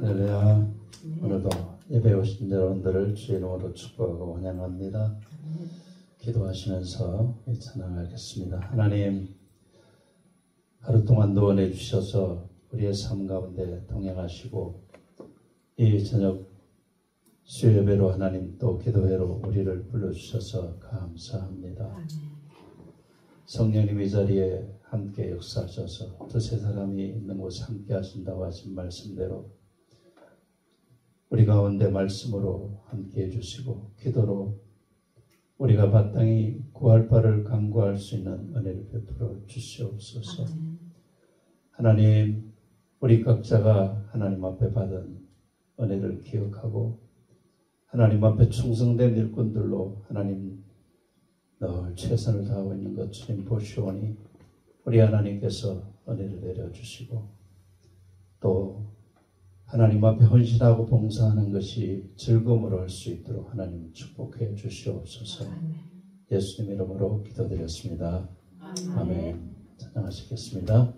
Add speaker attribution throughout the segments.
Speaker 1: 할렐루야. 오늘도 예배 오신 여러분들을 주의 이름으로 축복하고 환영합니다. 기도하시면서 찬양하겠습니다. 하나님, 하루 동안 노원해 주셔서 우리의 삶 가운데 동행하시고 이 저녁 수요 예배로 하나님 또 기도회로 우리를 불러주셔서 감사합니다. 성령님 이 자리에 함께 역사하셔서 두세 사람이 있는 곳에 함께 하신다고 하신 말씀대로 우리 가운데 말씀으로 함께 해주시고 기도로 우리가 마땅히 구할 바를 간구할 수 있는 은혜를 베풀어 주시옵소서. 하나님, 우리 각자가 하나님 앞에 받은 은혜를 기억하고 하나님 앞에 충성된 일꾼들로 하나님 늘 최선을 다하고 있는 것 주님 보시오니 우리 하나님께서 은혜를 내려주시고 또 하나님 앞에 헌신하고 봉사하는 것이 즐거움으로 할 수 있도록 하나님 축복해 주시옵소서. 예수님 이름으로 기도드렸습니다. 아멘. 찬양하시겠습니다.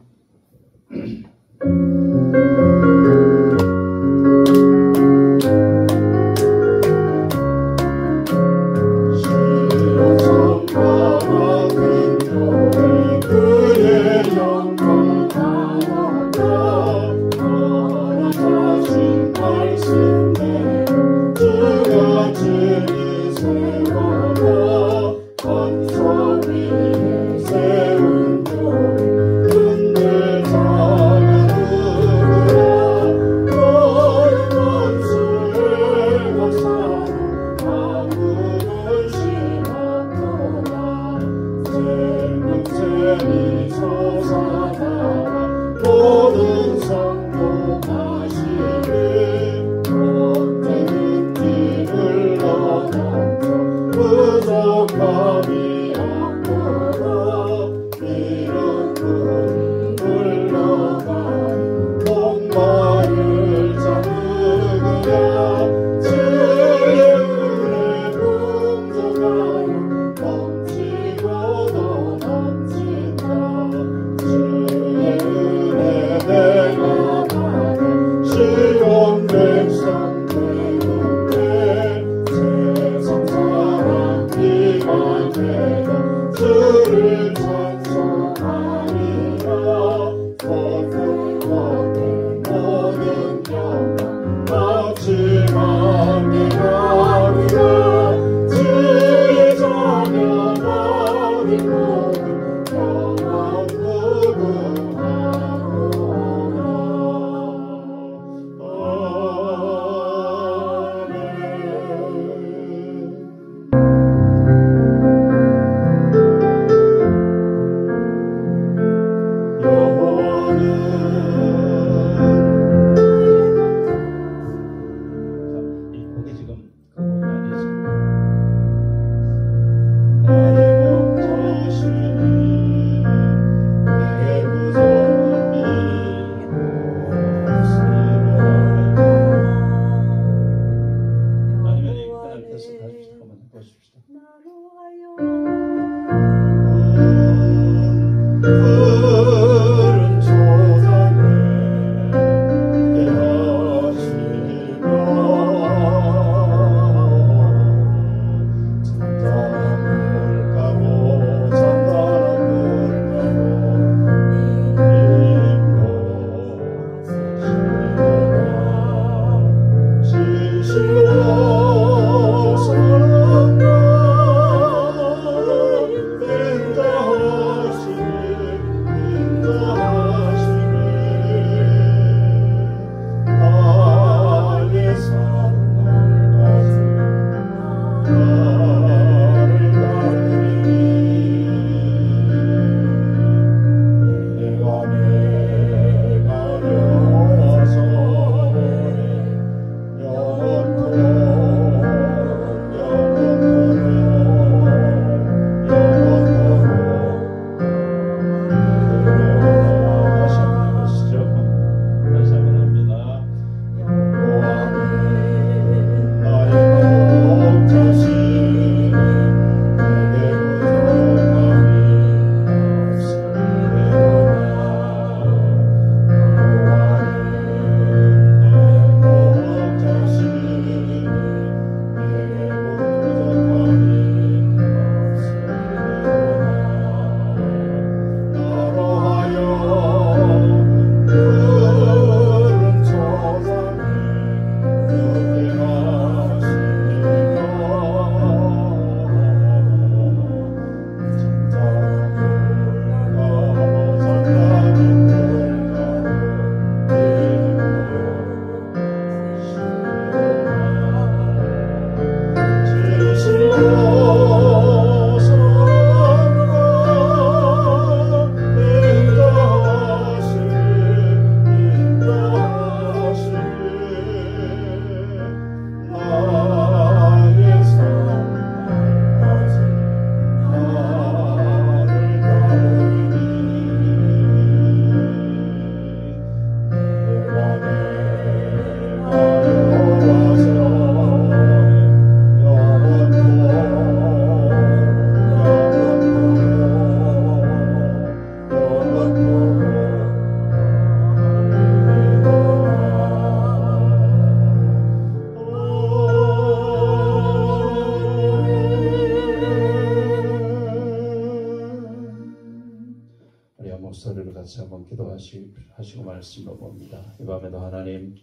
Speaker 1: 하시고 말씀을 봅니다. 이 밤에도 하나님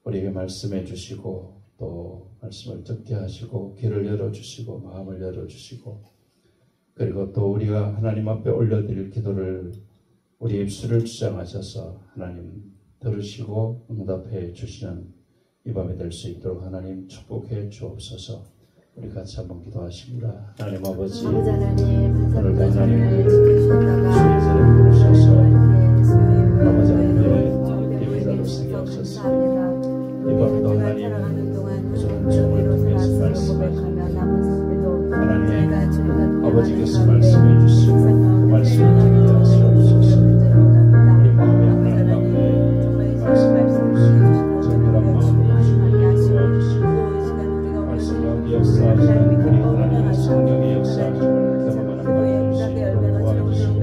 Speaker 1: 우리에게 말씀해 주시고 또 말씀을 듣게 하시고 귀를 열어주시고 마음을 열어주시고 그리고 또 우리가 하나님 앞에 올려드릴 기도를 우리 입술을 주장하셔서 하나님 들으시고 응답해 주시는 이 밤이 될 수 있도록 하나님 축복해 주옵소서. 우리 같이 한번 기도하십니다. 하나님 아버지 오늘도 하나님 주의 자리에 부르셔서 아버지 앞에 예배자로 서게 하셔서 이 밤에도 하나님 좋은 춤을 통해서 말씀하시고 하나님 아버지께서 말씀해 주시고 그 말씀을 듣게 하시옵소서. 우리 마음에 하나님 앞에 말씀을 주시고 정결한 마음으로 주시고 도와주시고 말씀 가운데 역사하시는 우리 하나님의 성령의 역사하심을 경험하는 것 주시고 도와주시고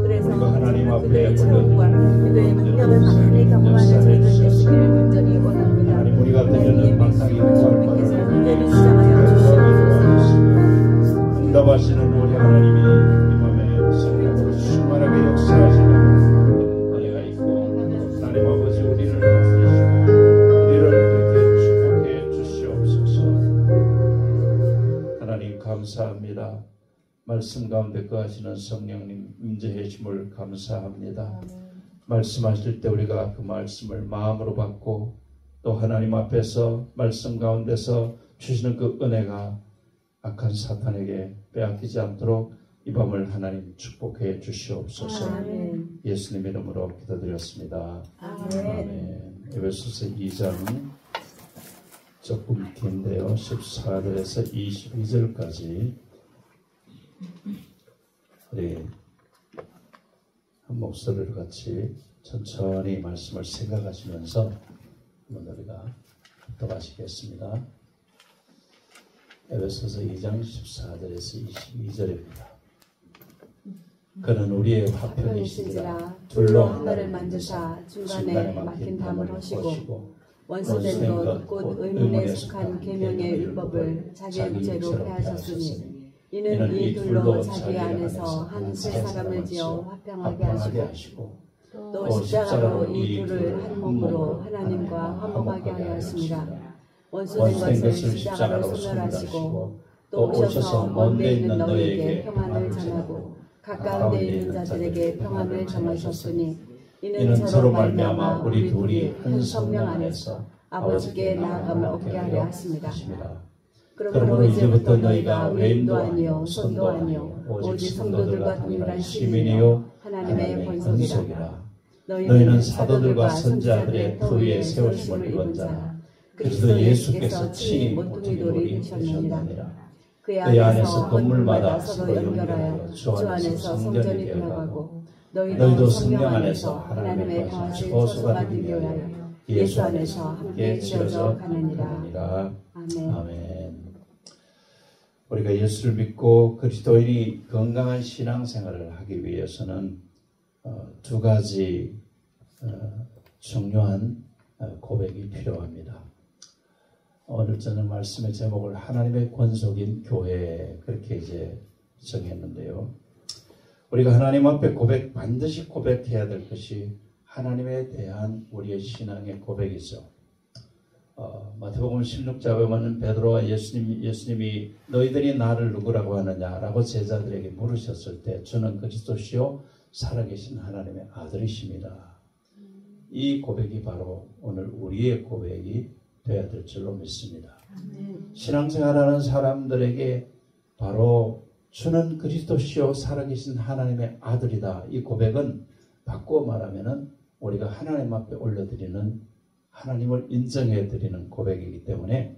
Speaker 1: 우리가 하나님 앞에 올려드리는 역사를 주시옵소서. 하나님 우리가 드리는 마땅히 구할 바를 응답하시는 우리 하나님이 이 밤에 성령으로 충만하게 역사하시는 은혜가 있고 하나님 아버지 우리를 다스리시고 우리를 그렇게 축복해 주시옵소서. 하나님 감사합니다. 말씀 가운데 거하시는 성령님 임재해 주심을 감사합니다. 말씀하실 때 우리가 그 말씀을 마음으로 받고 또 하나님 앞에서 말씀 가운데서 주시는 그 은혜가 악한 사탄에게 빼앗기지 않도록 이 밤을 하나님 축복해 주시옵소서. 아멘. 예수님 이름으로 기도드렸습니다. 아멘. 에베소서 2장 조금 긴데요. 14절에서 22절까지 우리 한 목소리를 같이 천천히 말씀을 생각하시면서 한번 우리가 합독하시겠습니다. 에베소서 2장 14절에서 22절입니다. 그는 우리의 화편이시니라
Speaker 2: 둘로 하늘을 만드사 중간에 막힌 담을 허시고 원수된 것 곧 의문에 속한 계명의 율법을 자기 육체로 폐하셨으니 이는 이 둘로 자기 안에서 한 세 사람을 지어 화평하게 하시고 또 십자가로 이 둘을 한 몸으로 하나님과 화목하게 하여 하십니다. 원수된 것을 십자가로 소멸하시고 또 오셔서 먼데 있는 너희에게 평안을 전하고 가까운 데 있는 자들에게 평안을 전하셨으니 이는 서로 말미암아 우리 둘이 한 성령 안에서 아버지께 나아감을 얻게 하려 하십니다. 그러므로 이제부터 너희가 외인도 아니요 손도 아니요 오직 성도들과 동일한 시민이요 하나님의 권속이라. 너희는 사도들과 선지자들의 터위에 세우심을 입은 자라. 그리스도 예수께서 친히 모퉁이 돌이 되셨느니라. 그의 안에서 건물마다 서로 연결하여 주 안에서 성전이 되어가고 너희도 성령 안에서 하나님의 거하소서가 되게 하여 예수 안에서 함께 지어져 가느니라. 아멘.
Speaker 1: 아멘. 우리가 예수를 믿고 그리스도인이 건강한 신앙생활을 하기 위해서는 두 가지 중요한 고백이 필요합니다. 오늘 저는 말씀의 제목을 하나님의 권속인 교회 그렇게 이제 정했는데요. 우리가 하나님 앞에 반드시 고백해야 될 것이 하나님에 대한 우리의 신앙의 고백이죠. 마태복음 16장에 보면 베드로와 예수님이 너희들이 나를 누구라고 하느냐라고 제자들에게 물으셨을 때 저는 그리스도시요 살아계신 하나님의 아들이십니다. 이 고백이 바로 오늘 우리의 고백이 되어야 될 줄로 믿습니다. 신앙생활하는 사람들에게 바로 주는 그리스도시요 살아계신 하나님의 아들이다. 이 고백은 바꾸어 말하면은 우리가 하나님 앞에 올려드리는 하나님을 인정해드리는 고백이기 때문에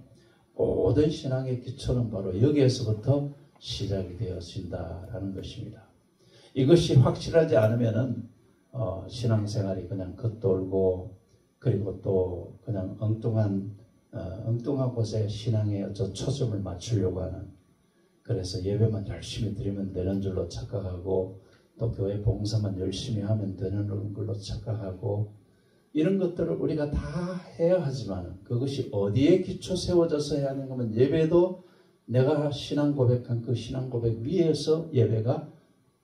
Speaker 1: 모든 신앙의 기초는 바로 여기에서부터 시작이 되어진다라는 것입니다. 이것이 확실하지 않으면은 신앙생활이 그냥 겉돌고 그리고 또 그냥 엉뚱한 곳에 신앙에 초점을 맞추려고 하는 그래서 예배만 열심히 드리면 되는 줄로 착각하고 또 교회 봉사만 열심히 하면 되는 걸로 착각하고 이런 것들을 우리가 다 해야 하지만 그것이 어디에 기초 세워져서 해야 하는 거면 예배도 내가 신앙 고백한 그 신앙 고백 위에서 예배가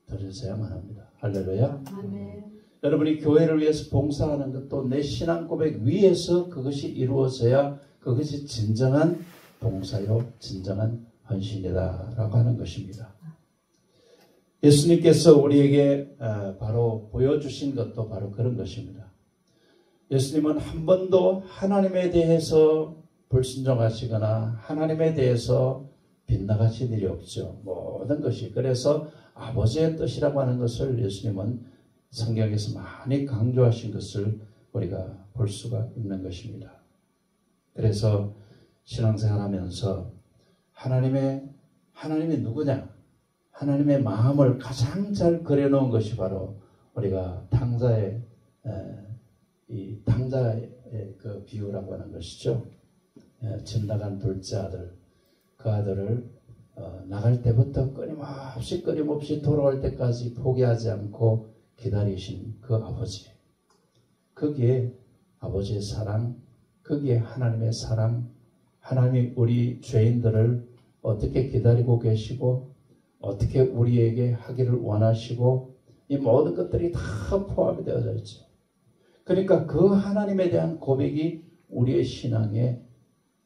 Speaker 1: 드려져야만 합니다. 할렐루야.
Speaker 2: 아멘.
Speaker 1: 여러분이 교회를 위해서 봉사하는 것도 내 신앙 고백 위에서 그것이 이루어져야 그것이 진정한 봉사요, 진정한 헌신이다라고 하는 것입니다. 예수님께서 우리에게 바로 보여주신 것도 바로 그런 것입니다. 예수님은 한 번도 하나님에 대해서 불순종하시거나 하나님에 대해서 빗나가신 일이 없죠. 모든 것이. 그래서 아버지의 뜻이라고 하는 것을 예수님은 성경에서 많이 강조하신 것을 우리가 볼 수가 있는 것입니다. 그래서 신앙생활 하면서 하나님이 누구냐? 하나님의 마음을 가장 잘 그려놓은 것이 바로 우리가 탕자의 그 비유라고 하는 것이죠. 집 나간 둘째 아들, 그 아들을 나갈 때부터 끊임없이 돌아올 때까지 포기하지 않고 기다리신 그 아버지. 거기에 아버지의 사랑, 거기에 하나님의 사랑, 하나님이 우리 죄인들을 어떻게 기다리고 계시고 어떻게 우리에게 하기를 원하시고 이 모든 것들이 다 포함이 되어져 있죠. 그러니까 그 하나님에 대한 고백이 우리의 신앙의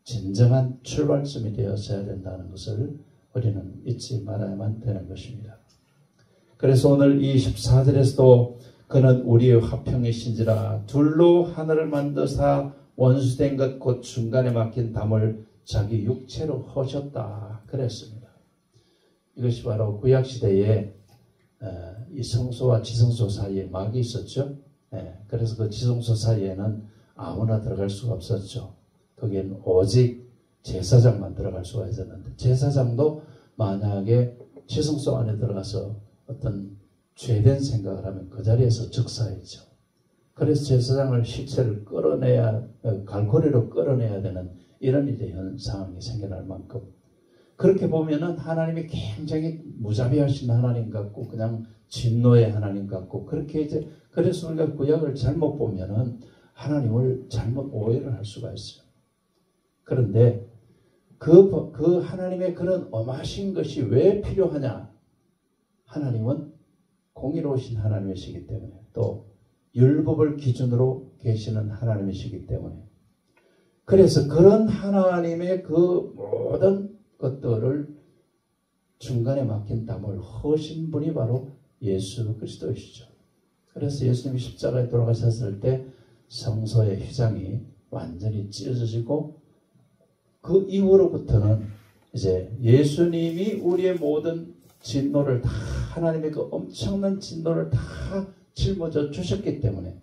Speaker 1: 진정한 출발점이 되었어야 된다는 것을 우리는 잊지 말아야만 되는 것입니다. 그래서 오늘 이 14절에서도 그는 우리의 화평이신지라 둘로 하늘을 만드사 원수된 것 곧 중간에 막힌 담을 자기 육체로 허셨다 그랬습니다. 이것이 바로 구약시대에 이 성소와 지성소 사이에 막이 있었죠. 그래서 그 지성소 사이에는 아무나 들어갈 수가 없었죠. 거기에는 오직 제사장만 들어갈 수가 있었는데 제사장도 만약에 지성소 안에 들어가서 어떤 죄된 생각을 하면 그 자리에서 즉사했죠. 그래서 제사장을 시체를 갈고리로 끌어내야 되는 이런 이제 상황이 생겨날 만큼 그렇게 보면은 하나님이 굉장히 무자비하신 하나님 같고 그냥 진노의 하나님 같고 그렇게 이제 그래서 우리가 구약을 잘못 보면은 하나님을 잘못 오해를 할 수가 있어요. 그런데 그 하나님의 그런 엄하신 것이 왜 필요하냐? 하나님은 공의로우신 하나님이시기 때문에 또 율법을 기준으로 계시는 하나님이시기 때문에 그래서 그런 하나님의 그 모든 것들을 중간에 막힌 담을 허신 분이 바로 예수 그리스도이시죠. 그래서 예수님이 십자가에 돌아가셨을 때 성소의 휘장이 완전히 찢어지고 그 이후로부터는 이제 예수님이 우리의 모든 진노를 다 하나님의 그 엄청난 진노를 다 짊어져 주셨기 때문에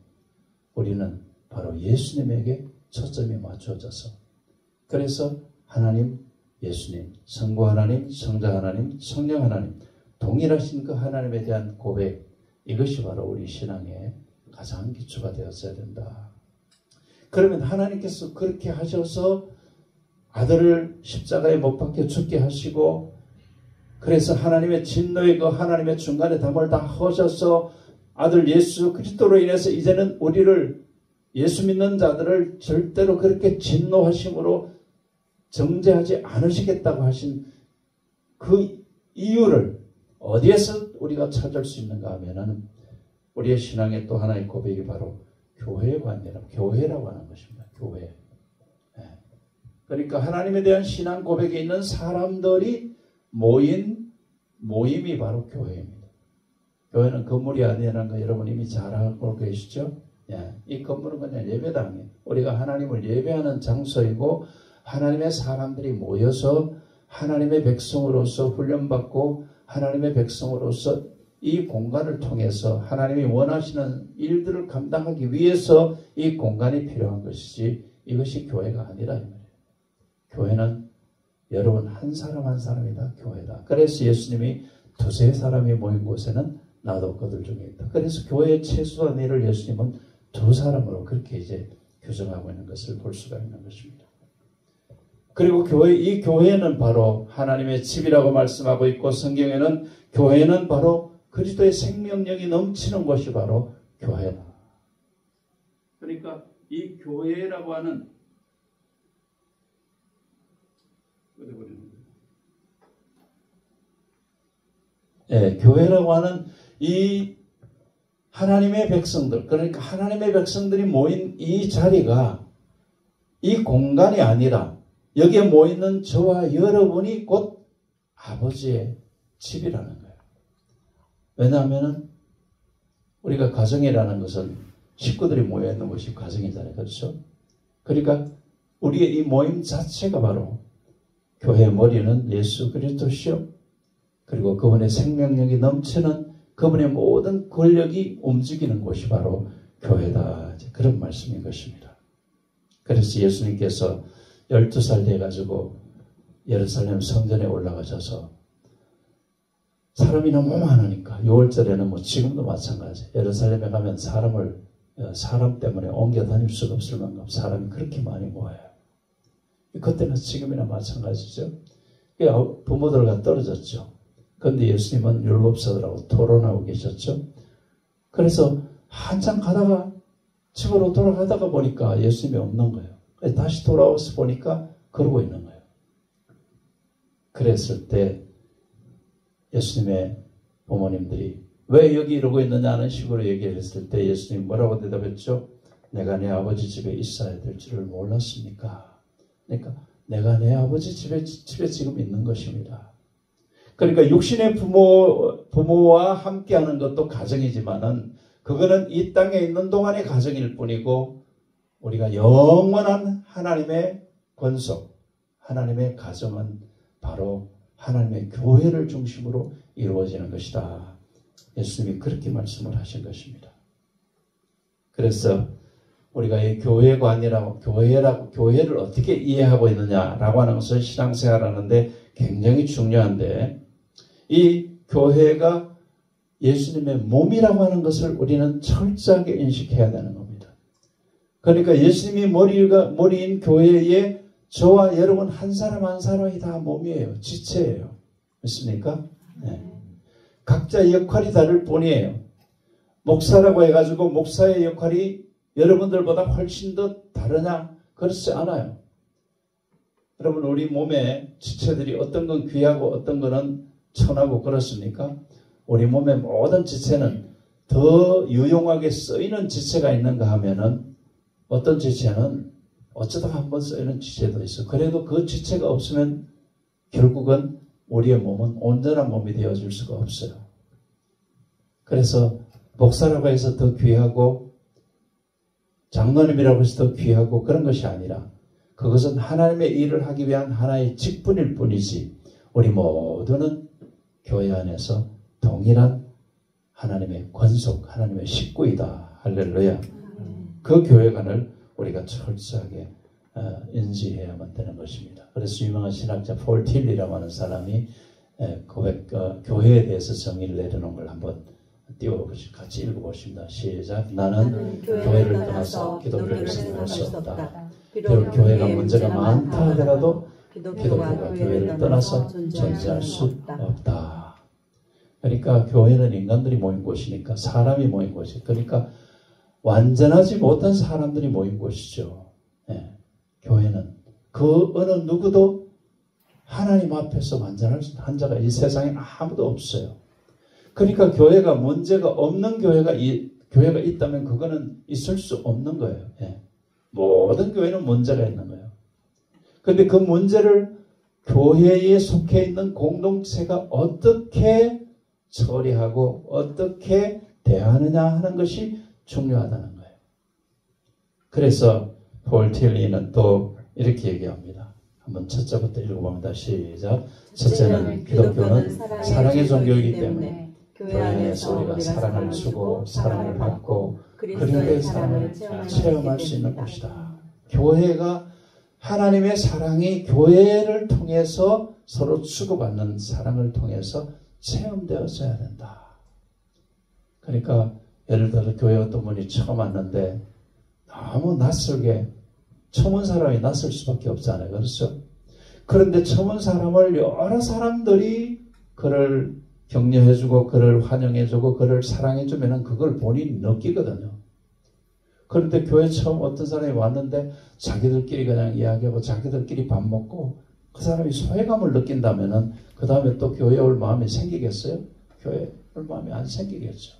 Speaker 1: 우리는 바로 예수님에게 초점이 맞춰져서 그래서 하나님, 예수님, 성부 하나님, 성자 하나님, 성령 하나님 동일하신 그 하나님에 대한 고백 이것이 바로 우리 신앙의 가장 기초가 되었어야 된다. 그러면 하나님께서 그렇게 하셔서 아들을 십자가에 못 박혀 죽게 하시고 그래서 하나님의 진노의 그 하나님의 중간에 담을 다 허셔서 아들 예수 그리스도로 인해서 이제는 우리를 예수 믿는 자들을 절대로 그렇게 진노하심으로 정죄하지 않으시겠다고 하신 그 이유를 어디에서 우리가 찾을 수 있는가 하면은 우리의 신앙의 또 하나의 고백이 바로 교회의 관계라고 교회라고 하는 것입니다. 교회. 그러니까 하나님에 대한 신앙 고백에 있는 사람들이 모인 모임이 바로 교회입니다. 교회는 건물이 아니라는 거 여러분 이미 잘 알고 계시죠? 이 건물은 그냥 예배당이에요. 우리가 하나님을 예배하는 장소이고 하나님의 사람들이 모여서 하나님의 백성으로서 훈련받고 하나님의 백성으로서 이 공간을 통해서 하나님이 원하시는 일들을 감당하기 위해서 이 공간이 필요한 것이지 이것이 교회가 아니라 이 말이에요. 교회는 여러분 한 사람 한 사람이다. 교회다. 그래서 예수님이 두세 사람이 모인 곳에는 나도 그들 중에 있다. 그래서 교회의 최소한 일을 예수님은 두 사람으로 그렇게 이제 규정하고 있는 것을 볼 수가 있는 것입니다. 그리고 이 교회는 바로 하나님의 집이라고 말씀하고 있고 성경에는 교회는 바로 그리스도의 생명력이 넘치는 것이 바로 교회다. 그러니까 이 교회라고 하는 교회라고 하는 이 하나님의 백성들, 그러니까 하나님의 백성들이 모인 이 자리가 이 공간이 아니라 여기에 모이는 저와 여러분이 곧 아버지의 집이라는 거예요. 왜냐하면 우리가 가정이라는 것은 식구들이 모여있는 것이 가정이잖아요. 그렇죠? 그러니까 우리의 이 모임 자체가 바로 교회의 머리는 예수 그리스도시요. 그리고 그분의 생명력이 넘치는 그분의 모든 권력이 움직이는 곳이 바로 교회다. 그런 말씀인 것입니다. 그래서 예수님께서 12살 돼가지고 예루살렘 성전에 올라가셔서 사람이 너무 많으니까 6월절에는 뭐 지금도 마찬가지. 예루살렘에 가면 사람 때문에 옮겨 다닐 수가 없을 만큼 사람이 그렇게 많이 모여요. 그때는 지금이나 마찬가지죠. 부모들과 떨어졌죠. 그런데 예수님은 율법사들하고 토론하고 계셨죠. 그래서 한참 가다가 집으로 돌아가다가 보니까 예수님이 없는 거예요. 다시 돌아와서 보니까 그러고 있는 거예요. 그랬을 때 예수님의 부모님들이 왜 여기 이러고 있느냐는 식으로 얘기를 했을 때 예수님이 뭐라고 대답했죠? 내가 내 아버지 집에 있어야 될 줄을 몰랐습니까? 그러니까 내가 내 아버지 집에 지금 있는 것입니다. 그러니까 육신의 부모와 함께하는 것도 가정이지만은 그거는 이 땅에 있는 동안의 가정일 뿐이고 우리가 영원한 하나님의 권속, 하나님의 가정은 바로 하나님의 교회를 중심으로 이루어지는 것이다. 예수님이 그렇게 말씀을 하신 것입니다. 그래서 우리가 이 교회관이라고 교회를 어떻게 이해하고 있느냐라고 하는 것을 신앙생활하는데 굉장히 중요한데 이 교회가 예수님의 몸이라고 하는 것을 우리는 철저하게 인식해야 되는 겁니다. 그러니까 예수님이 머리인 교회에 저와 여러분 한 사람 한 사람이 다 몸이에요. 지체예요. 맞습니까? 네. 각자 역할이 다를 뿐이에요. 목사라고 해가지고 목사의 역할이 여러분들보다 훨씬 더 다르냐? 그렇지 않아요. 여러분 우리 몸에 지체들이 어떤 건 귀하고 어떤 거는 천하고 그렇습니까? 우리 몸의 모든 지체는 더 유용하게 쓰이는 지체가 있는가 하면은 어떤 지체는 어쩌다가 한번 쓰이는 지체도 있어. 그래도 그 지체가 없으면 결국은 우리의 몸은 온전한 몸이 되어줄 수가 없어요. 그래서 목사라고 해서 더 귀하고 장로님이라고 해서 더 귀하고 그런 것이 아니라 그것은 하나님의 일을 하기 위한 하나의 직분일 뿐이지 우리 모두는 교회 안에서 동일한 하나님의 권속, 하나님의 식구이다. 할렐루야. 그 교회관을 우리가 철저하게 인지해야만 되는 것입니다. 그래서 유명한 신학자 폴 틸리라고 하는 사람이 교회에 대해서 정의를 내려놓은 걸 한번 같이 읽어보십니다. 시작. 나는 교회를 떠나서 기독교를 생각할 수 없다. 비록 교회가 문제가 많다 하더라도 기독교가 교회를 떠나서 존재할 수 없다. 그러니까 교회는 인간들이 모인 곳이니까 사람이 모인 곳이 그러니까 완전하지 못한 사람들이 모인 곳이죠. 네. 교회는 그 어느 누구도 하나님 앞에서 완전한 자가 이 세상에 아무도 없어요. 그러니까 교회가 문제가 없는 교회가 있다면 그거는 있을 수 없는 거예요. 네. 모든 교회는 문제가 있는 거예요. 그런데 그 문제를 교회에 속해 있는 공동체가 어떻게 처리하고 어떻게 대하느냐 하는 것이 중요하다는 거예요. 그래서 폴 틸리는 또 이렇게 얘기합니다. 한번 첫째부터 읽어봅니다. 시작. 첫째는 기독교는 사랑의 종교이기 때문에 교회 안에서 우리가 사랑을 주고 사랑을 받고 그리스도의 사랑을 체험할 수 있는 곳이다. 교회가 하나님의 사랑이 교회를 통해서 서로 주고받는 사랑을 통해서 체험되어져야 된다. 그러니까 예를 들어 교회 어떤 분이 처음 왔는데 너무 낯설게 처음 온 사람이 낯설 수밖에 없잖아요. 그렇죠? 그런데 처음 온 사람을 여러 사람들이 그를 격려해주고 그를 환영해주고 그를 사랑해주면 그걸 본인이 느끼거든요. 그런데 교회 처음 어떤 사람이 왔는데 자기들끼리 그냥 이야기하고 자기들끼리 밥 먹고 그 사람이 소외감을 느낀다면 그 다음에 또 교회에 올 마음이 생기겠어요? 교회에 올 마음이 안 생기겠죠.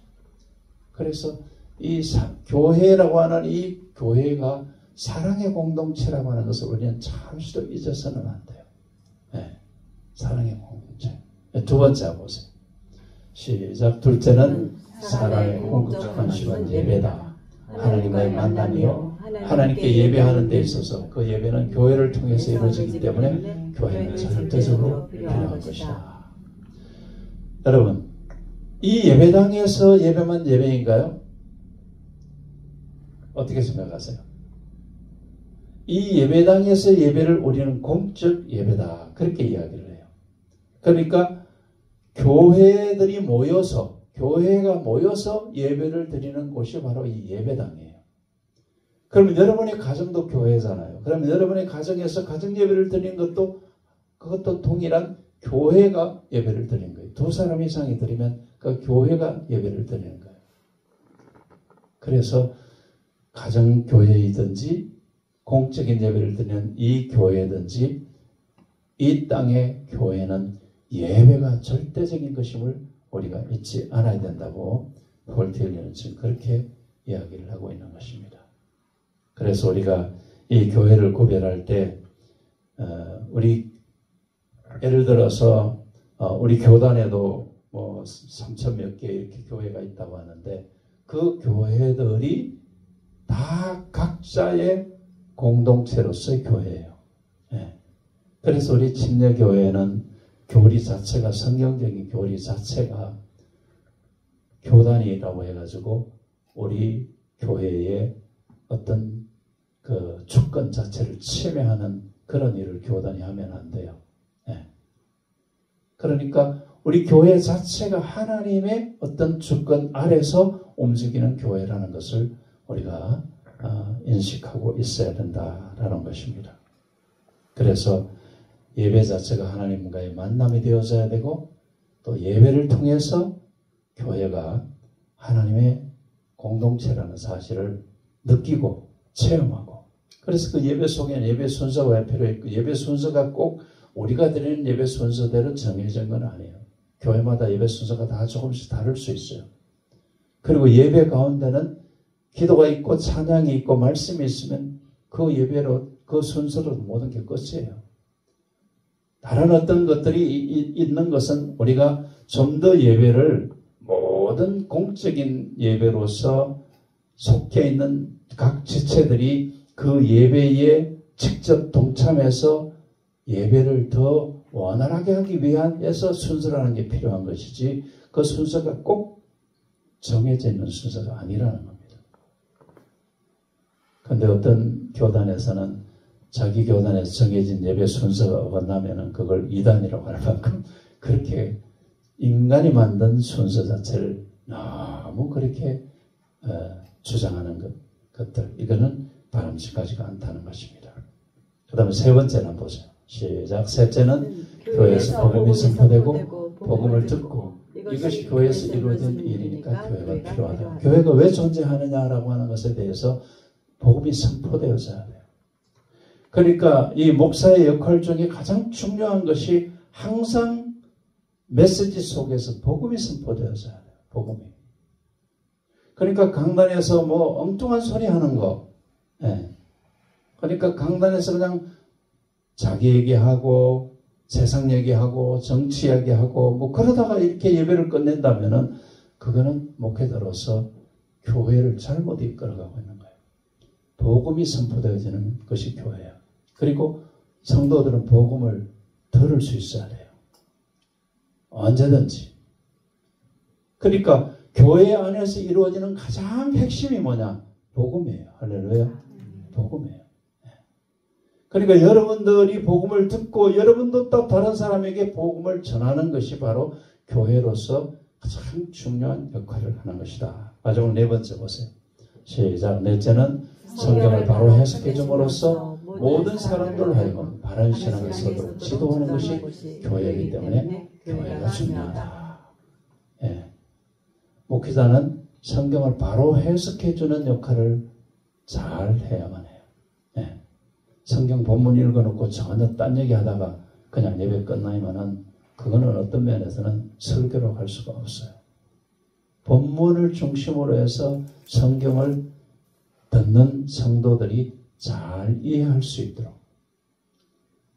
Speaker 1: 그래서 이 교회라고 하는 이 교회가 사랑의 공동체라고 하는 것을 우리는 잠시도 잊어서는 안 돼요. 네. 사랑의 공동체. 두 번째 보세요. 시작. 둘째는 사랑의 공급적한 시간 예배다. 하나님과의 만남이요. 하나님께 예배하는 데 있어서 그 예배는 교회를 통해서 이루어지기 때문에 교회는 절대적으로 필요한 것이다. 여러분, 이 예배당에서 예배만 예배인가요? 어떻게 생각하세요? 이 예배당에서 예배를 우리는 공적 예배다. 그렇게 이야기를 해요. 그러니까 교회들이 모여서, 교회가 모여서 예배를 드리는 곳이 바로 이 예배당이에요. 그러면 여러분의 가정도 교회잖아요. 그러면 여러분의 가정에서 가정 예배를 드리는 것도 그것도 동일한 교회가 예배를 드리는 거예요. 두 사람 이상이 드리면 그 교회가 예배를 드리는 거예요. 그래서 가정교회이든지 공적인 예배를 드리는 이 교회든지 이 땅의 교회는 예배가 절대적인 것임을 우리가 잊지 않아야 된다고 폴티엘리는 지금 그렇게 이야기를 하고 있는 것입니다. 그래서 우리가 이 교회를 구별할 때 우리 예를 들어서 우리 교단에도 뭐 3천 몇 개 이렇게 교회가 있다고 하는데 그 교회들이 다 각자의 공동체로서의 교회예요. 네. 그래서 우리 침례교회는 교리 자체가 성경적인 교리 자체가 교단이라고 해가지고 우리 교회의 어떤 그 주권 자체를 침해하는 그런 일을 교단이 하면 안 돼요. 네. 그러니까 우리 교회 자체가 하나님의 어떤 주권 아래서 움직이는 교회라는 것을 우리가 인식하고 있어야 된다라는 것입니다. 그래서 예배 자체가 하나님과의 만남이 되어져야 되고 또 예배를 통해서 교회가 하나님의 공동체라는 사실을 느끼고 체험하고 그래서 그 예배 속에는 예배 순서가 필요했고 예배 순서가 꼭 우리가 드리는 예배 순서대로 정해진 건 아니에요. 교회마다 예배 순서가 다 조금씩 다를 수 있어요. 그리고 예배 가운데는 기도가 있고 찬양이 있고 말씀이 있으면 그 예배로 그 순서로 모든 게 끝이에요. 다른 어떤 것들이 있는 것은 우리가 좀 더 예배를 모든 공적인 예배로서 속해 있는 각 지체들이 그 예배에 직접 동참해서 예배를 더 원활하게 하기 위해서 순서라는 게 필요한 것이지 그 순서가 꼭 정해져 있는 순서가 아니라는 겁니다. 그런데 어떤 교단에서는 자기 교단에서 정해진 예배 순서가 어긋나면은 그걸 이단이라고 할 만큼 그렇게 인간이 만든 순서 자체를 너무 그렇게 주장하는 것들 이거는 바람직하지가 않다는 것입니다. 그 다음에 세 번째는 보세요. 시작. 셋째는 교회에서 복음이 선포되고 복음을 듣고 이것이 교회에서 이루어진 일이니까 교회가 필요하다. 교회가 왜 존재하느냐라고 하는 것에 대해서 복음이 선포되어져야 돼요. 그러니까 이 목사의 역할 중에 가장 중요한 것이 항상 메시지 속에서 복음이 선포되어져야 돼요. 복음이. 그러니까 강단에서 뭐 엉뚱한 소리 하는 거. 예. 그러니까 강단에서 그냥 자기 얘기하고 세상 얘기하고 정치 얘기하고 뭐 그러다가 이렇게 예배를 끝낸다면은 그거는 목회자로서 교회를 잘못 이끌어가고 있는 거예요. 복음이 선포되어지는 것이 교회예요. 그리고 성도들은 복음을 들을 수 있어야 돼요. 언제든지. 그러니까 교회 안에서 이루어지는 가장 핵심이 뭐냐? 복음이에요. 할렐루야. 복음이에요. 그러니까 여러분들이 복음을 듣고 여러분도 또 다른 사람에게 복음을 전하는 것이 바로 교회로서 가장 중요한 역할을 하는 것이다. 마지막 네 번째 보세요. 시작. 넷째는 성경을 바로 해석해 줌으로써 모든 사람들 하여금 바른 신앙을 서로 지도하는 것이 교회이기 때문에 교회가 중요하다. 예. 목회자는 성경을 바로 해석해 주는 역할을 잘 해야만 해요. 예. 성경 본문 읽어놓고 전혀 딴 얘기 하다가 그냥 예배 끝나면은 그거는 어떤 면에서는 설교로 갈 수가 없어요. 본문을 중심으로 해서 성경을 듣는 성도들이 잘 이해할 수 있도록.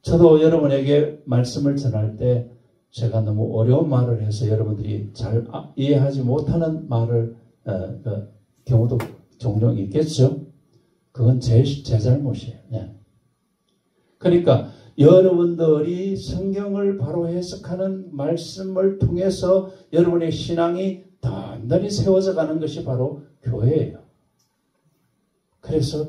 Speaker 1: 저도 여러분에게 말씀을 전할 때 제가 너무 어려운 말을 해서 여러분들이 잘 이해하지 못하는 말을 경우도 종종 있겠죠. 그건 제 잘못이에요. 네. 그러니까 여러분들이 성경을 바로 해석하는 말씀을 통해서 여러분의 신앙이 단단히 세워져 가는 것이 바로 교회예요. 그래서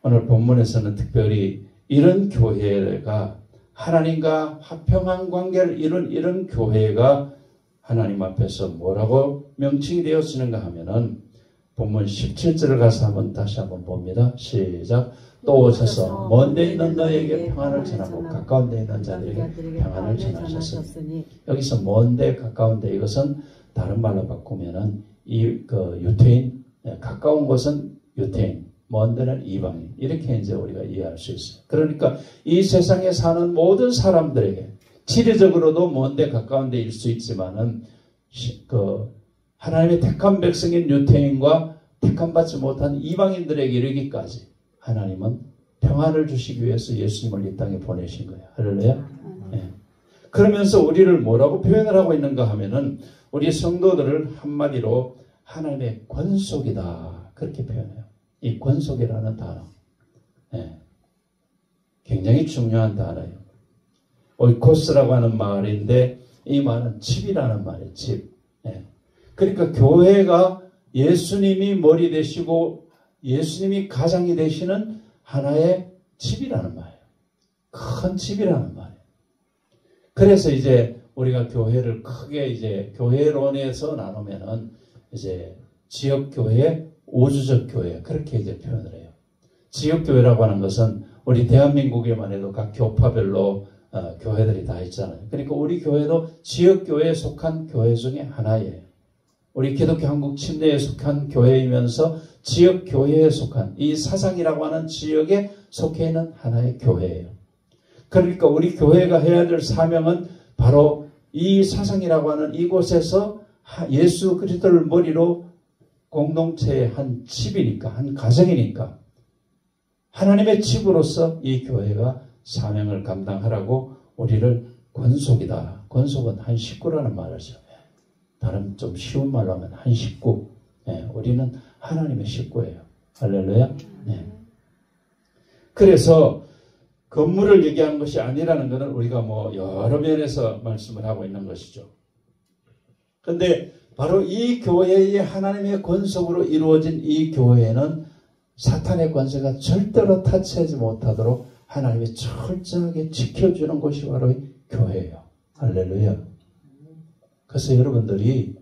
Speaker 1: 오늘 본문에서는 특별히 이런 교회가 하나님과 화평한 관계를 이룬 이런 교회가 하나님 앞에서 뭐라고 명칭이 되었으는가 하면은 본문 17절을 가서 다시 한번 봅니다. 시작. 또 오셔서 먼 데 있는 너에게 평안을 전하고 가까운 데 있는 자들에게 평안을 전하셨으니, 여기서 먼 데 가까운 데, 이것은 다른 말로 바꾸면은 유태인, 가까운 곳은 유태인, 먼 데는 이방인, 이렇게 이제 우리가 이해할 수 있어요. 그러니까 이 세상에 사는 모든 사람들에게, 지리적으로도 먼 데 가까운 데일 수 있지만은 하나님의 택한 백성인 유태인과 택함받지 못한 이방인들에게 이르기까지 하나님은 평안을 주시기 위해서 예수님을 이 땅에 보내신 거예요. 할렐루야. 네. 그러면서 우리를 뭐라고 표현을 하고 있는가 하면은 우리 성도들을 한마디로 하나님의 권속이다, 그렇게 표현해요. 이 권속이라는 단어, 네. 굉장히 중요한 단어예요. 오이코스라고 하는 말인데 이 말은 집이라는 말이에요. 집. 네. 그러니까 교회가 예수님이 머리 되시고 예수님이 가장이 되시는 하나의 집이라는 말이에요. 큰 집이라는 말이에요. 그래서 이제 우리가 교회를 크게 이제 교회론에서 나누면은 이제 지역교회, 우주적 교회, 그렇게 이제 표현을 해요. 지역교회라고 하는 것은 우리 대한민국에만 해도 각 교파별로 교회들이 다 있잖아요. 그러니까 우리 교회도 지역교회에 속한 교회 중에 하나예요. 우리 기독교 한국 침례에 속한 교회이면서 지역교회에 속한 이 사상이라고 하는 지역에 속해 있는 하나의 교회예요. 그러니까 우리 교회가 해야 될 사명은 바로 이 사상이라고 하는 이곳에서 예수 그리스도를 머리로 공동체의 한 집이니까, 한 가정이니까 하나님의 집으로서 이 교회가 사명을 감당하라고 우리를 권속이다. 권속은 한 식구라는 말이죠. 다른 좀 쉬운 말로 하면 한 식구. 네, 우리는 하나님의 식구예요. 할렐루야. 네. 그래서 건물을 얘기하는 것이 아니라는 것은 우리가 뭐 여러 면에서 말씀을 하고 있는 것이죠. 그런데 바로 이 교회의 하나님의 권속으로 이루어진 이 교회는 사탄의 권세가 절대로 타치하지 못하도록 하나님이 철저하게 지켜주는 것이 바로 이 교회예요. 할렐루야. 그래서 여러분들이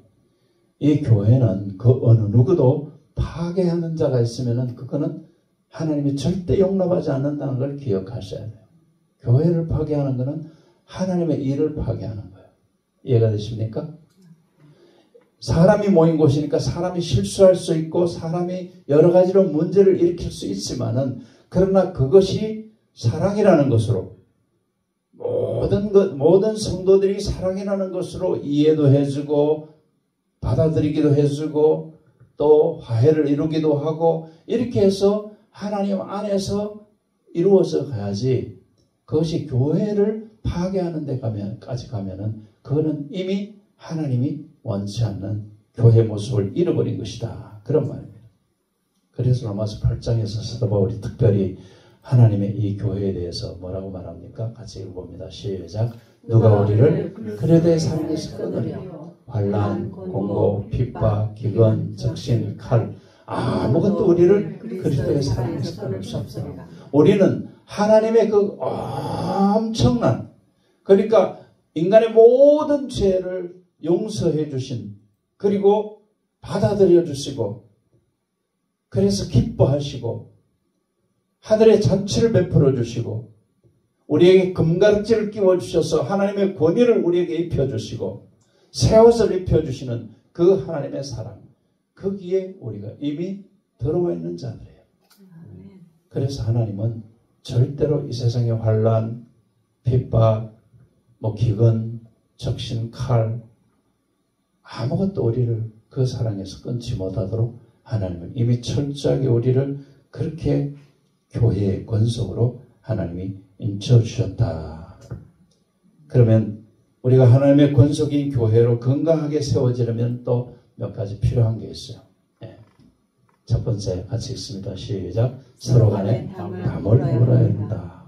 Speaker 1: 이 교회는 그 어느 누구도 파괴하는 자가 있으면은 그거는 하나님이 절대 용납하지 않는다는 걸 기억하셔야 돼요. 교회를 파괴하는 것은 하나님의 일을 파괴하는 거예요. 이해가 되십니까? 사람이 모인 곳이니까 사람이 실수할 수 있고 사람이 여러 가지로 문제를 일으킬 수 있지만은, 그러나 그것이 사랑이라는 것으로 모든 성도들이 사랑이라는 것으로 이해도 해주고 받아들이기도 해주고 또 화해를 이루기도 하고, 이렇게 해서 하나님 안에서 이루어져 가야지. 그것이 교회를 파괴하는 데까지 가면은 그거는 이미 하나님이 원치 않는 교회 모습을 잃어버린 것이다, 그런 말입니다. 그래서 로마서 8장에서 사도 바울이 특별히 하나님의 이 교회에 대해서 뭐라고 말합니까? 같이 읽어봅니다. 시작. 누가 우리를 그리스도의 삶에서 끊으려 환난, 공고, 핍박, 기근, 적신, 칼, 아무것도 우리를 그리스도의 삶에서 끊을 수 없습니다. 우리는 하나님의 그 엄청난, 그러니까 인간의 모든 죄를 용서해 주신, 그리고 받아들여 주시고, 그래서 기뻐하시고 하늘의 잔치를 베풀어 주시고 우리에게 금가르치를 끼워 주셔서 하나님의 권위를 우리에게 입혀 주시고 새 옷을 입혀 주시는 그 하나님의 사랑, 거기에 우리가 이미 들어와 있는 자들이에요. 그래서 하나님은 절대로 이 세상의 환난, 핍박, 기근, 적신, 칼, 아무것도 우리를 그 사랑에서 끊지 못하도록 하나님은 이미 철저하게 우리를 그렇게 교회의 권속으로 하나님이 인쳐주셨다. 그러면 우리가 하나님의 권속인 교회로 건강하게 세워지려면 또 몇 가지 필요한 게 있어요. 네. 첫 번째 같이 읽습니다. 시작. 서로 간에 담을 물어야 된다.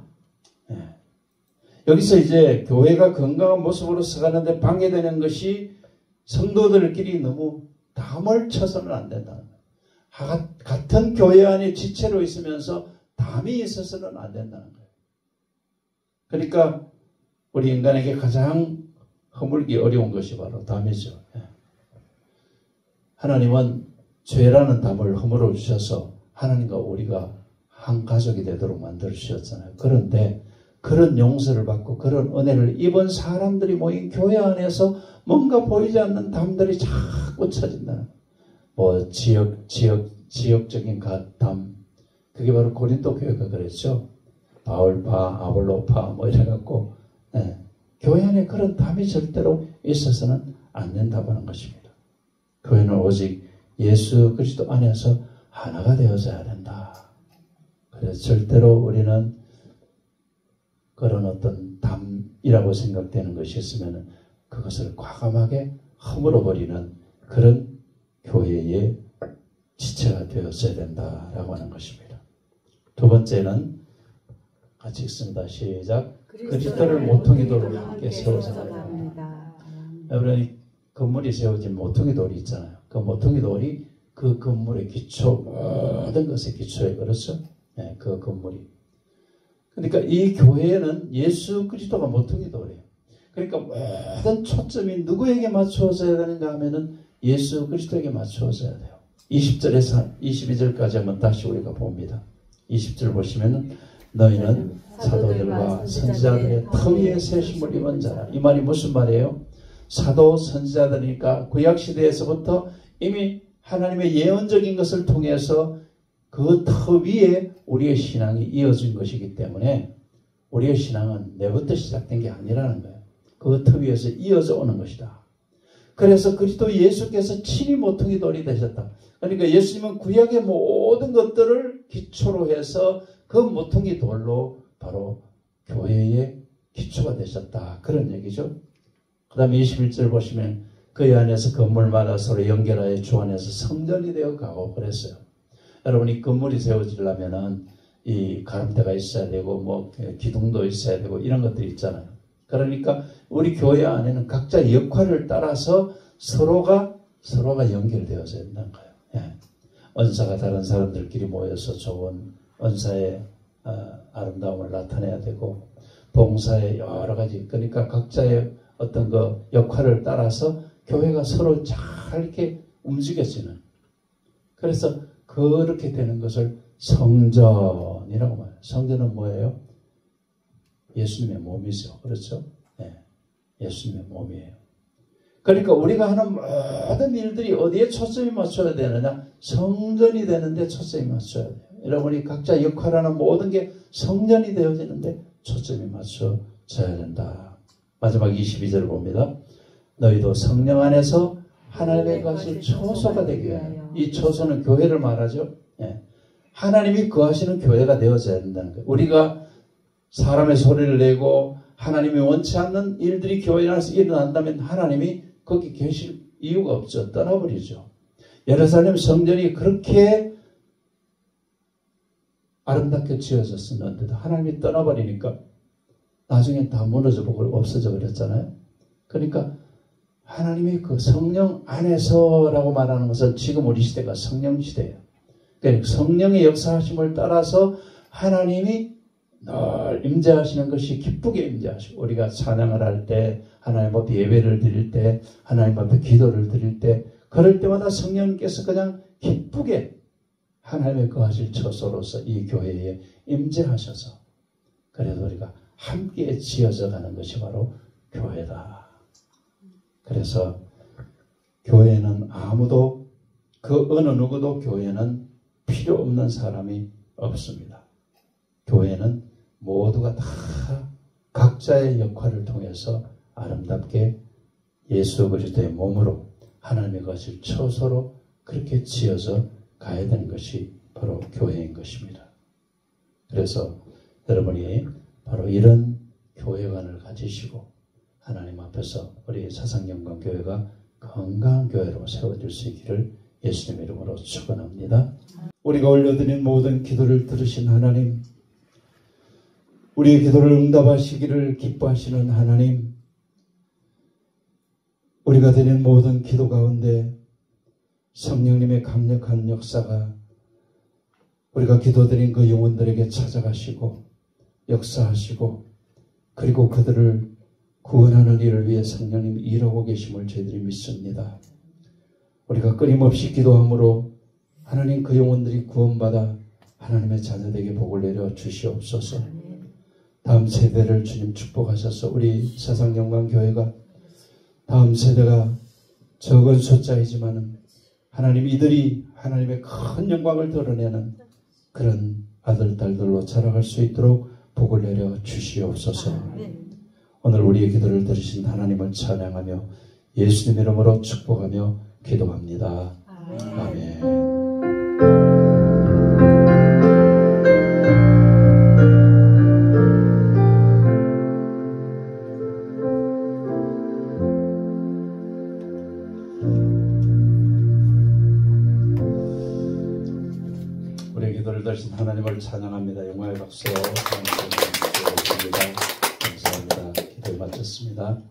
Speaker 1: 네. 여기서 이제 교회가 건강한 모습으로 서가는데 방해되는 것이 성도들끼리 너무 담을 쳐서는 안 된다는 거예요. 같은 교회 안에 지체로 있으면서 담이 있어서는 안 된다는 거예요. 그러니까 우리 인간에게 가장 허물기 어려운 것이 바로 담이죠. 하나님은 죄라는 담을 허물어 주셔서 하나님과 우리가 한 가족이 되도록 만들어 주셨잖아요. 그런데 그런 용서를 받고 그런 은혜를 입은 사람들이 모인 교회 안에서 뭔가 보이지 않는 담들이 자꾸 쳐진다는 뭐 지역적인 담, 그게 바로 고린도 교회가 그랬죠. 바울파, 아볼로파 뭐 이래갖고 교회 안에 그런 담이 절대로 있어서는 안 된다고 하는 것입니다. 교회는 오직 예수 그리스도 안에서 하나가 되어져야 된다. 그래서 절대로 우리는 그런 어떤 담이라고 생각되는 것이 있으면 그것을 과감하게 허물어버리는 그런 교회의 지체가 되어져야 된다라고 하는 것입니다. 두 번째는 같이 읽습니다. 시작. 그리스도를 모퉁이 돌로 함께 세워서 갑니다. 여러분 건물이 세워진 모퉁이 돌이 있잖아요. 그 모퉁이 돌이 그 건물의 기초, 모든 것의 기초에 그렇죠? 네, 그 건물이. 그러니까 이 교회는 예수 그리스도가 모퉁이 돌이에요. 그러니까 모든 초점이 누구에게 맞추어져야 되는가 하면은 예수 그리스도에게 맞추어져야 돼요. 20절에서 22절까지 한번 다시 우리가 봅니다. 20절 보시면은 너희는 사도들과 선지자들의 터위에 세심을 입은 자라. 이 말이 무슨 말이에요? 사도 선지자들이니까 구약시대에서부터 이미 하나님의 예언적인 것을 통해서 그 터 위에 우리의 신앙이 이어진 것이기 때문에 우리의 신앙은 내부터 시작된 게 아니라는 거예요. 그 터 위에서 이어져 오는 것이다. 그래서 그리스도 예수께서 친히 모퉁이 돌이 되셨다. 그러니까 예수님은 구약의 모든 것들을 기초로 해서 그 모퉁이 돌로 바로 교회의 기초가 되셨다. 그런 얘기죠. 그 다음에 21절 보시면 그 안에서 건물마다 서로 연결하여 주 안에서 성전이 되어 가고 그랬어요. 여러분 이 건물이 세워지려면은 이 가름대가 있어야 되고 뭐 기둥도 있어야 되고 이런 것들이 있잖아요. 그러니까 우리 교회 안에는 각자 역할을 따라서 서로가 연결되어져야 된다는 거예요. 예. 은사가 다른 사람들끼리 모여서 좋은 은사의 아름다움을 나타내야 되고 봉사의 여러 가지 그러니까 각자의 어떤 그 역할을 따라서 교회가 서로 잘 이렇게 움직여지는 그래서 그렇게 되는 것을 성전이라고 말해요. 성전은 뭐예요? 예수님의 몸이죠. 그렇죠? 네. 예수님의 몸이에요. 그러니까 우리가 하는 모든 일들이 어디에 초점이 맞춰야 되느냐? 성전이 되는데 초점이 맞춰야 돼요. 여러분이 각자 역할하는 모든 게 성전이 되어지는데 초점이 맞춰져야 된다. 마지막 22절 봅니다. 너희도 성령 안에서 하나님의 거하실 초소가 되기 위하여. 이 초소는 교회를 말하죠. 예. 하나님이 거하시는 교회가 되어져야 된다는 거예요. 우리가 사람의 소리를 내고 하나님이 원치 않는 일들이 교회 안에서 일어난다면 하나님이 거기 계실 이유가 없죠. 떠나버리죠. 예루살렘 성전이 그렇게 아름답게 지어졌었는데도 하나님이 떠나버리니까 나중에 다 무너져 보고 없어져 버렸잖아요. 그러니까 하나님이 그 성령 안에서라고 말하는 것은 지금 우리 시대가 성령 시대예요. 그러니까 성령의 역사하심을 따라서 하나님이 늘 임재하시는 것이 기쁘게 임재하시고 우리가 찬양을 할 때 하나님 앞에 예배를 드릴 때 하나님 앞에 기도를 드릴 때 그럴 때마다 성령님께서 그냥 기쁘게 하나님의 거하실 처소로서 이 교회에 임재하셔서 그래서 우리가 함께 지어져 가는 것이 바로 교회다. 그래서 교회는 아무도 그 어느 누구도 교회는 필요 없는 사람이 없습니다. 교회는 모두가 다 각자의 역할을 통해서 아름답게 예수 그리스도의 몸으로 하나님의 것을 처소로 그렇게 지어서 가야 되는 것이 바로 교회인 것입니다. 그래서 여러분이 바로 이런 교회관을 가지시고 하나님 앞에서 우리 사상영광교회가 건강한 교회로 세워질 수 있기를 예수님 이름으로 축원합니다. 우리가 올려드린 모든 기도를 들으신 하나님, 우리의 기도를 응답하시기를 기뻐하시는 하나님, 우리가 드린 모든 기도 가운데 성령님의 강력한 역사가 우리가 기도드린 그 영혼들에게 찾아가시고 역사하시고 그리고 그들을 구원하는 일을 위해 성령님이 일하고 계심을 저희들이 믿습니다. 우리가 끊임없이 기도함으로 하나님 그 영혼들이 구원받아 하나님의 자녀들에게 복을 내려 주시옵소서. 다음 세대를 주님 축복하셔서 우리 사상영광교회가 다음 세대가 적은 숫자이지만 하나님 이들이 하나님의 큰 영광을 드러내는 그런 아들, 딸들로 자라갈 수 있도록 복을 내려 주시옵소서. 오늘 우리의 기도를 들으신 하나님을 찬양하며 예수님 이름으로 축복하며 기도합니다. 아멘. 우리의 기도를 들으신 하나님을 찬양합니다. 영광의 박수로 감사합니다. 기도를 마쳤습니다.